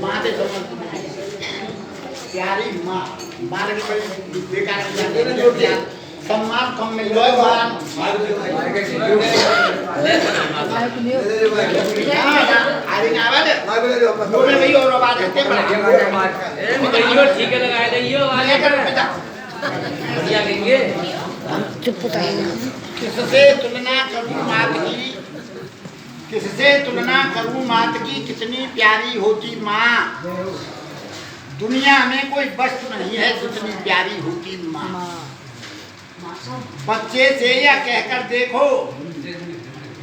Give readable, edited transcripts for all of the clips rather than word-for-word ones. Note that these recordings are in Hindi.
माँ से संबंध प्यारी माँ माँ ने बड़ी बेकार सम्मान कम मिल रहा है किससे तुलना करूं मात की, किससे तुलना करूं मात की, कितनी प्यारी होती माँ। दुनिया में कोई वस्तु नहीं है जितनी प्यारी होती माँ। बच्चे से या कहकर देखो,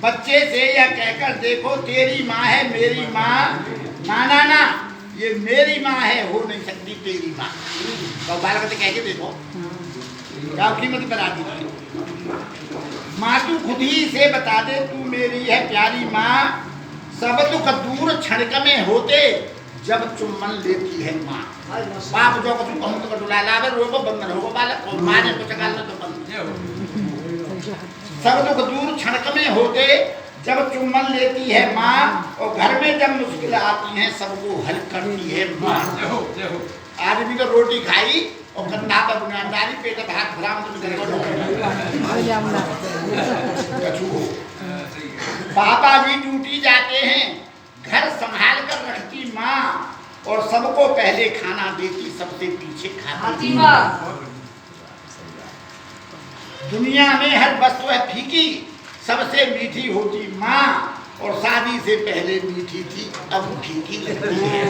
बच्चे से या कहकर देखो, तेरी माँ है मेरी माँ। ना ना ना, ये मेरी माँ है, हो नहीं सकती तेरी माँ। तो बालक से कह के देखो क्या कीमत बना दी। माँ तू खुद ही से बता दे तू मेरी है प्यारी माँ। सब दुख दूर क्षणिक में होते जब चुम्बन लेती है माँ। बाप जो कुछ कहूँ तो डुला लावे रोको बंधन होगा बालक और माँ ने कुछ काल तो बंद। सब दुख दूर क्षणिक में होते जब चुम्बन लेती है माँ। और घर में जब मुश्किल आती है सबको हल करती है माँ। आदमी तो रोटी खाई और कंधा पर बुनियादारी पेट भात भराम पापा जी ड्यूटी जाते हैं, घर संभाल कर रखती माँ। और सबको पहले खाना देती, सबसे पीछे खाती माँ। दुनिया में हर वस्तु है फीकी, सबसे मीठी होती माँ। और शादी से पहले मीठी थी, अब फीकी लगती है।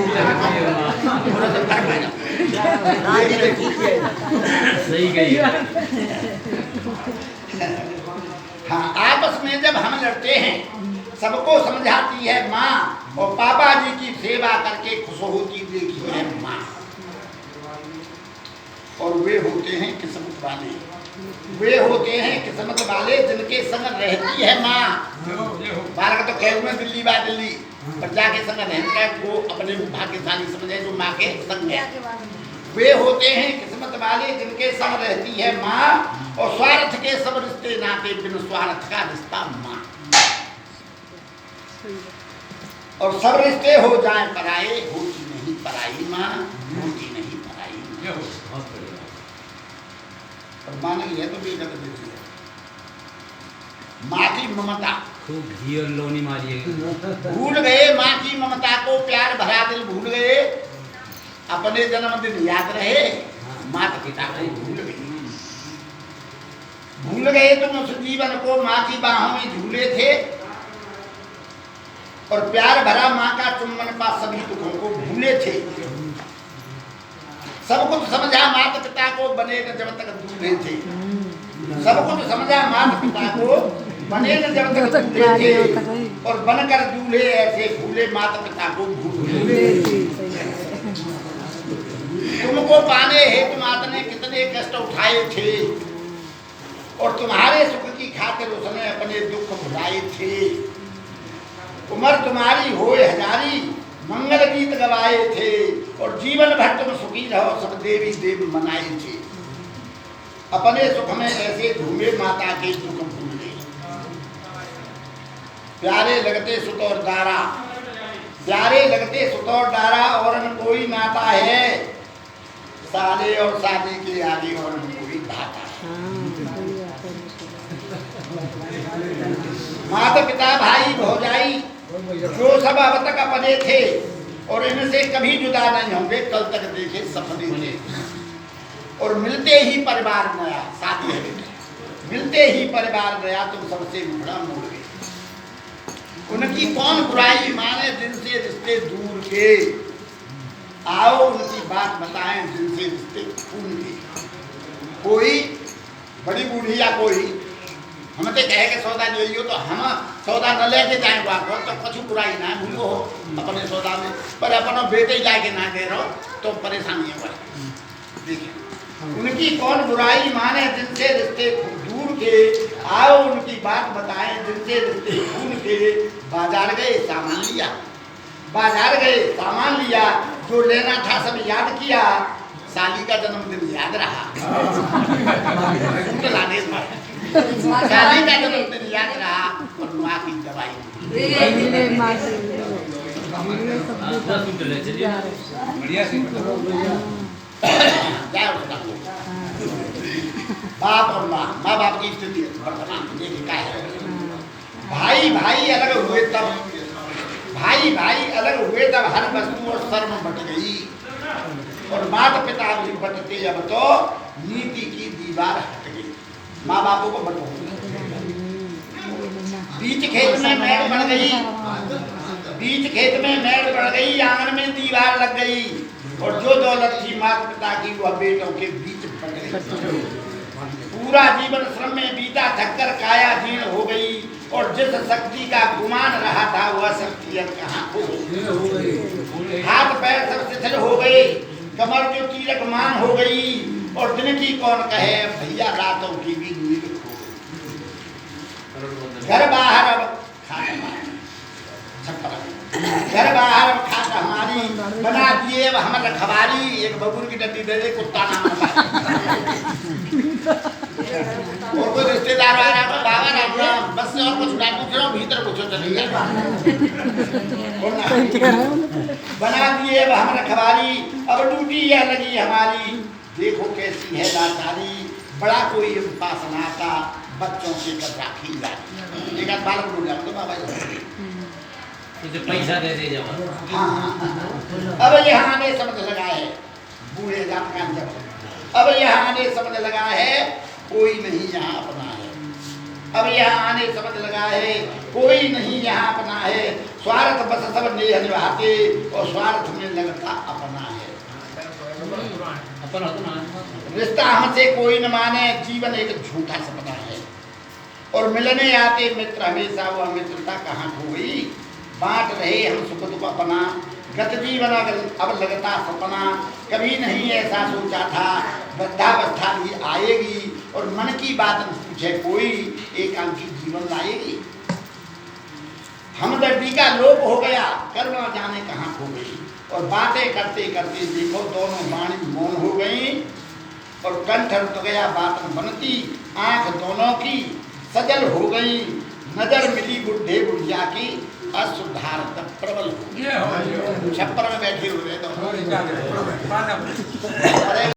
सही कही। हाँ, आपस में जब हम लड़ते हैं सबको समझाती है माँ। और पापा जी की सेवा करके खुश होती देखी है माँ। और वे होते हैं किस्मत वाले, वे होते हैं किस्मत वाले जिनके संग रहती है माँ। बालक तो कह हुए दिल्ली बा दिल्ली, पर जाके संग रहता है वो अपने भाग्यशाली समझे जो माँ के संग है। वे होते हैं किस्मत वाले जिनके संग रहती है माँ। और स्वार्थ के सब रिश्ते नाते बिन स्वार्थ का रिश्ता माँ। और सब रिश्ते हो जाए पराए, होती नहीं पराई माँ, होती नहीं पराई। और माँ नहीं है तो बेगत देती है। माँ की ममता खूब घी और लोनी मारिएगा। भूल गए माँ की ममता को, प्यार भरा दिल भूल गए। अपने जन्मदिन याद रहे, माता पिता को भूल गए। भूल गए तुम उस जीवन को माँ की बाहों में झूले थे। और प्यार भरा माँ का चुम्बन पा सभी दुखों को भूले थे। सब कुछ समझा माता पिता को, बने न जब तक दूल्हे थे। सब कुछ समझा माता पिता को, बने न जब तक दूल्हे थे। और बनकर दूल्हे ऐसे भूले माता पिता को भूले। तुमको पाने हेतु माता ने कितने कष्ट उठाए थे। और तुम्हारे सुख की खातिर उसने अपने दुख भुलाए थे। उम्र तुम्हारी होए हजारी, मंगल गीत गवाए थे। और जीवन भर तुम सुखी रहो, सब देवी देव मनाए थे। अपने सुख में ऐसे घूमे माता के दुख भूल गए। प्यारे लगते सुत और दारा, प्यारे लगते सुत और दारा। और न कोई नाता है साले और शादी के आगे, और न कोई धाता है। माता पिता भाई भौजाई जो सब अब तक अपने थे, और इनसे कभी जुदा नहीं होंगे, कल तक देखे सपने थे। और मिलते ही परिवार नया, शादी है मिलते ही परिवार नया, तुम सबसे मुड़ा मोड़ गए। उनकी कौन बुराई माने जिनसे रिश्ते दूर के। आओ उनकी बात बताएं जिनसे रिश्ते खून के। कोई बड़ी बूढ़ी या कोई हम तो कहे के सौदा लियो, तो हम सौदा न लेके जाए बाको तो कुछ बुराई ना भूलो हो अपने सौदा में। पर अपना बेटे लाके ना दे रहो तो परेशानी है। देखिए उनकी कौन बुराई माने जिनसे रिश्ते दूर के। आओ उनकी बात बताएं जिनसे रिश्ते खून के। बाजार गए सामान लिया, बाजार गए सामान लिया, जो लेना था सब याद किया। साली का जन्मदिन याद रहा, साली का जन्मदिन याद रहा। और माँ की दवाई बस उठ ले चलिए बढ़िया से क्या होता है? बाप और माँ बाप की स्थिति वर्तमान में देखिए क्या है। भाई भाई अलग हुए तब हर वस्तु और शर्म बट गई, और माता पिता भी बटते अब तो नीति की दीवार हट गई। माँ बापों को बटो, बीच खेत में मेड़ बढ़ गई, आंगन में दीवार लग गई, और जो दौलत थी माता पिता की वह बेटों के बीच बट गई। पूरा जीवन श्रम में बीता, थककर काया जीर्ण हो गई, और जिस शक्ति का गुमान रहा था वह शक्ति अब कहाँ हो गई। हाथ पैर सब शिथिल हो गए, कमर जो तीरक मान हो गई, और दिन की कौन कहे भैया रातों की भी नींद खो गई। घर बाहर अब घर बाहर अब खाट हमारी बना दिए अब हम रखवारी, एक बबूर की डंडी दे दे कुत्ता नाम और कोई रिश्तेदार आ रहा तो बाबा राम राम, बस से और कुछ नहीं पूछ रहा हूँ, भीतर कुछ चले गया बना दिए अब हम रखवारी, अब ड्यूटी यह लगी हमारी, देखो कैसी है लाचारी, बड़ा कोई पास न आता, बच्चों से कर राखी जाती। एक आध बालक बोल रहा तो बाबा तुझे पैसा दे दे जब। हाँ। अब यहाँ आने समझ लगा है बूढ़े जात का जब, अब यहाँ आने समझ लगा है कोई नहीं यहाँ अपना है, अब यहाँ आने समझ लगा है कोई नहीं यहाँ अपना है, स्वार्थ बस सब नेह निभाते और स्वार्थ में लगता अपना है। रिश्ता हमसे कोई न माने, जीवन एक झूठा सपना है, और मिलने आते मित्र हमेशा वह मित्रता कहाँ खो गई। बांट रहे हम सुख दुख अपना, गत जीवन अब लगता सपना, कभी नहीं ऐसा सोचा था वृद्धावस्था भी आएगी, और मन की बात पूछे कोई एकांकी जीवन लाएगी। हमदर्दी का लोप हो गया, करुणा जाने कहाँ खो गई, और बातें करते करते देखो दोनों वाणी मौन हो गई, और कंठ रुक गया बातन बनती, आंख दोनों की सजल हो गई, नजर मिली बुढ़े बुढ़िया की असुधारत प्रबल हो गई। छप्पर में बैठे हुए दोनों